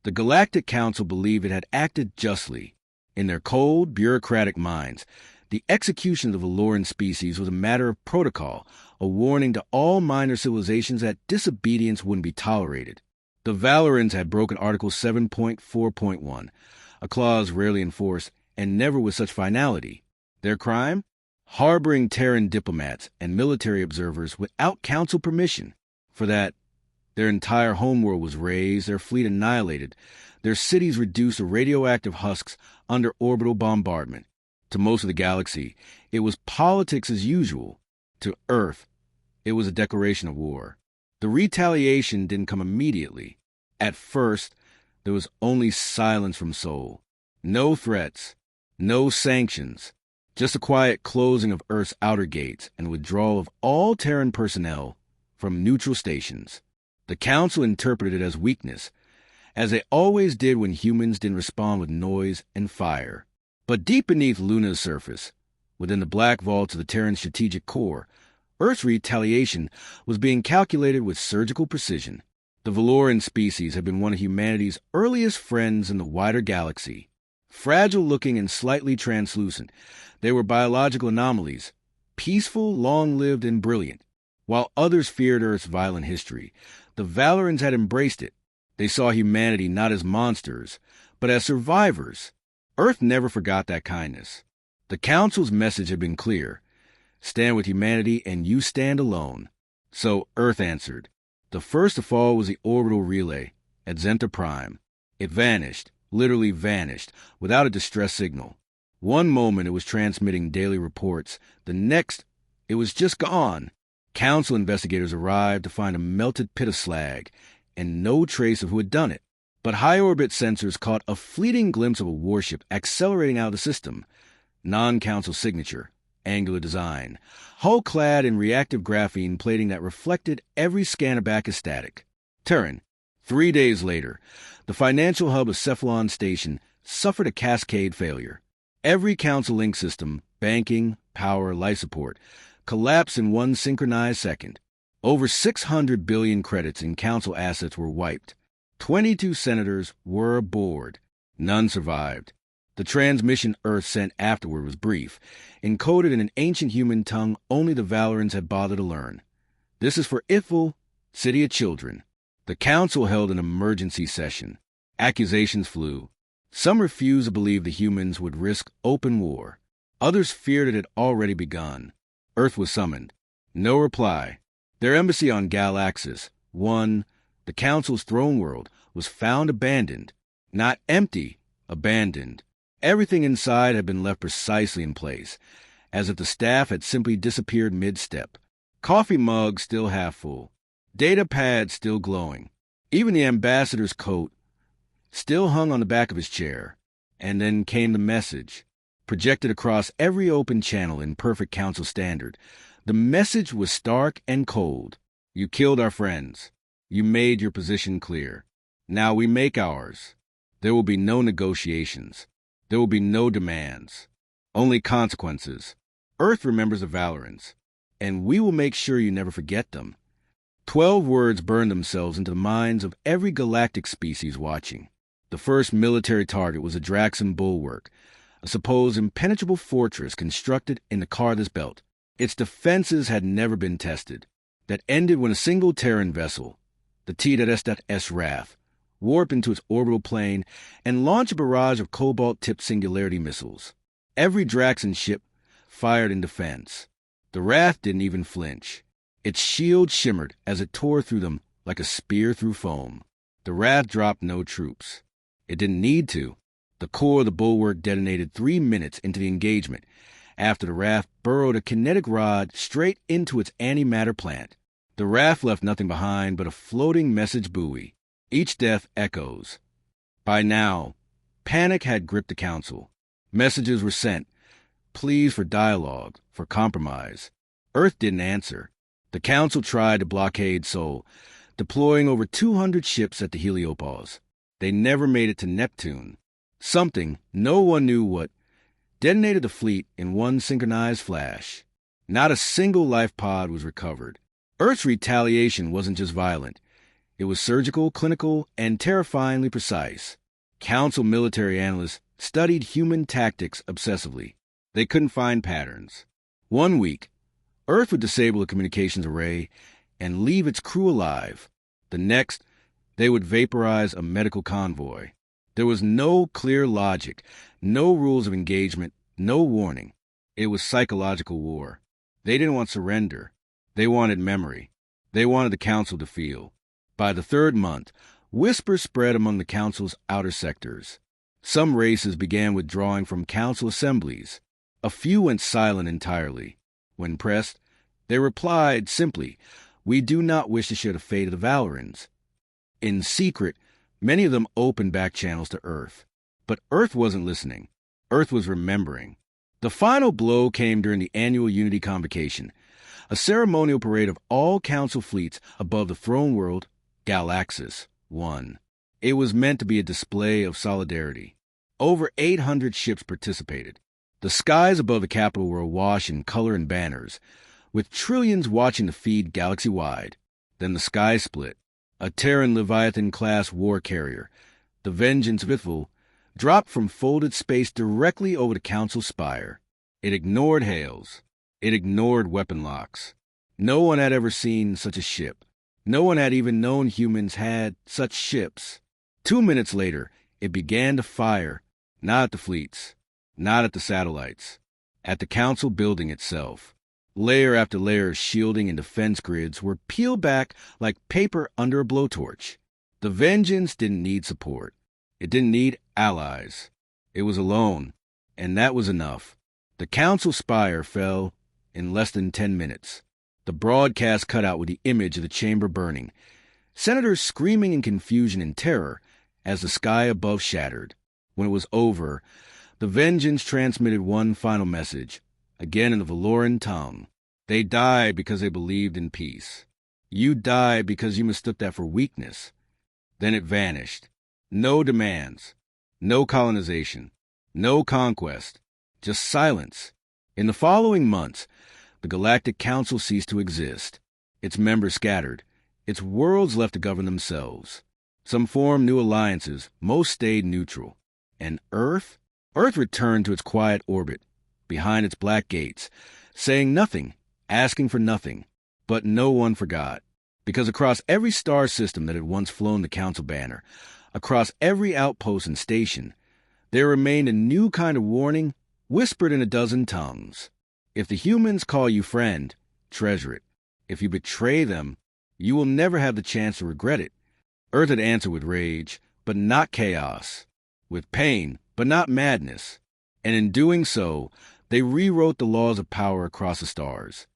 The Galactic Council believed it had acted justly. In their cold, bureaucratic minds, the execution of the Valoran species was a matter of protocol, a warning to all minor civilizations that disobedience wouldn't be tolerated. The Valorans had broken Article 7.4.1, a clause rarely enforced and never with such finality. Their crime? Harboring Terran diplomats and military observers without council permission. For that, their entire homeworld was razed, their fleet annihilated, their cities reduced to radioactive husks under orbital bombardment. To most of the galaxy, it was politics as usual. To Earth, it was a declaration of war. The retaliation didn't come immediately. At first, there was only silence from Sol. No threats, no sanctions, just a quiet closing of Earth's outer gates and withdrawal of all Terran personnel from neutral stations. The Council interpreted it as weakness, as they always did when humans didn't respond with noise and fire. But deep beneath Luna's surface, within the black vaults of the Terran strategic core, Earth's retaliation was being calculated with surgical precision. The Valoran species had been one of humanity's earliest friends in the wider galaxy. Fragile-looking and slightly translucent, they were biological anomalies, peaceful, long-lived, and brilliant. While others feared Earth's violent history, the Valorans had embraced it. They saw humanity not as monsters, but as survivors. Earth never forgot that kindness. The Council's message had been clear. Stand with humanity and you stand alone. So Earth answered. The first to fall was the orbital relay at Zenta Prime. It vanished, literally vanished, without a distress signal. One moment it was transmitting daily reports. The next, it was just gone. Council investigators arrived to find a melted pit of slag and no trace of who had done it. But high-orbit sensors caught a fleeting glimpse of a warship accelerating out of the system. Non-Council signature, angular design, hull-clad in reactive graphene plating that reflected every scanner back as static. Terran. 3 days later, the financial hub of Cephalon Station suffered a cascade failure. Every Council link system, banking, power, life support, collapsed in one synchronized second. Over 600 billion credits in Council assets were wiped. 22 senators were aboard. None survived. The transmission Earth sent afterward was brief, encoded in an ancient human tongue only the Valorans had bothered to learn. This is for Ifil, City of Children. The Council held an emergency session. Accusations flew. Some refused to believe the humans would risk open war. Others feared it had already begun. Earth was summoned. No reply. Their embassy on Galaxis, the Council's throne world, was found abandoned. Not empty, abandoned. Everything inside had been left precisely in place, as if the staff had simply disappeared mid-step. Coffee mug still half full. Data pad still glowing. Even the ambassador's coat still hung on the back of his chair. And then came the message, projected across every open channel in perfect Council standard. The message was stark and cold. You killed our friends. You made your position clear. Now we make ours. There will be no negotiations. There will be no demands. Only consequences. Earth remembers the Valorans, and we will make sure you never forget them. 12 words burned themselves into the minds of every galactic species watching. The first military target was a Draxan bulwark, a supposed impenetrable fortress constructed in the Carthus Belt. Its defenses had never been tested. That ended when a single Terran vessel, the T-S Wrath, warped into its orbital plane and launched a barrage of cobalt-tipped singularity missiles. Every Draxan ship fired in defense. The Wrath didn't even flinch. Its shield shimmered as it tore through them like a spear through foam. The Wrath dropped no troops. It didn't need to. The core of the bulwark detonated 3 minutes into the engagement, after the Wrath burrowed a kinetic rod straight into its antimatter plant. The Wrath left nothing behind but a floating message buoy. Each death echoes. By now, panic had gripped the Council. Messages were sent. Pleas for dialogue, for compromise. Earth didn't answer. The Council tried to blockade Sol, deploying over 200 ships at the Heliopause. They never made it to Neptune. Something, no one knew what, detonated the fleet in one synchronized flash. Not a single life pod was recovered. Earth's retaliation wasn't just violent. It was surgical, clinical, and terrifyingly precise. Council military analysts studied human tactics obsessively. They couldn't find patterns. 1 week, Earth would disable a communications array and leave its crew alive. The next, they would vaporize a medical convoy. There was no clear logic, no rules of engagement, no warning. It was psychological war. They didn't want surrender. They wanted memory. They wanted the Council to feel. By the 3rd month, whispers spread among the Council's outer sectors. Some races began withdrawing from Council assemblies. A few went silent entirely. When pressed, they replied simply, "We do not wish to share the fate of the Valorans." In secret, many of them opened back channels to Earth. But Earth wasn't listening. Earth was remembering. The final blow came during the annual Unity Convocation, a ceremonial parade of all Council fleets above the throne world, Galaxis 1. It was meant to be a display of solidarity. Over 800 ships participated. The skies above the capital were awash in color and banners, with trillions watching the feed galaxy-wide. Then the sky split. A Terran Leviathan-class war carrier, the Vengeance Vithvul, dropped from folded space directly over the Council spire. It ignored hails. It ignored weapon locks. No one had ever seen such a ship. No one had even known humans had such ships. 2 minutes later, it began to fire, not at the fleets, not at the satellites, at the Council building itself. Layer after layer of shielding and defense grids were peeled back like paper under a blowtorch. The Vengeance didn't need support. It didn't need allies. It was alone, and that was enough. The Council spire fell in less than 10 minutes. The broadcast cut out with the image of the chamber burning, senators screaming in confusion and terror as the sky above shattered. When it was over, the Vengeance transmitted one final message, again in the Valoran tongue. They died because they believed in peace. You died because you mistook that for weakness. Then it vanished. No demands, no colonization, no conquest, just silence. In the following months, the Galactic Council ceased to exist. Its members scattered. Its worlds left to govern themselves. Some formed new alliances, most stayed neutral. And Earth? Earth returned to its quiet orbit, behind its black gates, saying nothing, asking for nothing. But no one forgot, because across every star system that had once flown the Council banner, across every outpost and station, there remained a new kind of warning, whispered in a dozen tongues. If the humans call you friend, treasure it. If you betray them, you will never have the chance to regret it. Earth had answered with rage, but not chaos, with pain, but not madness. And in doing so, they rewrote the laws of power across the stars.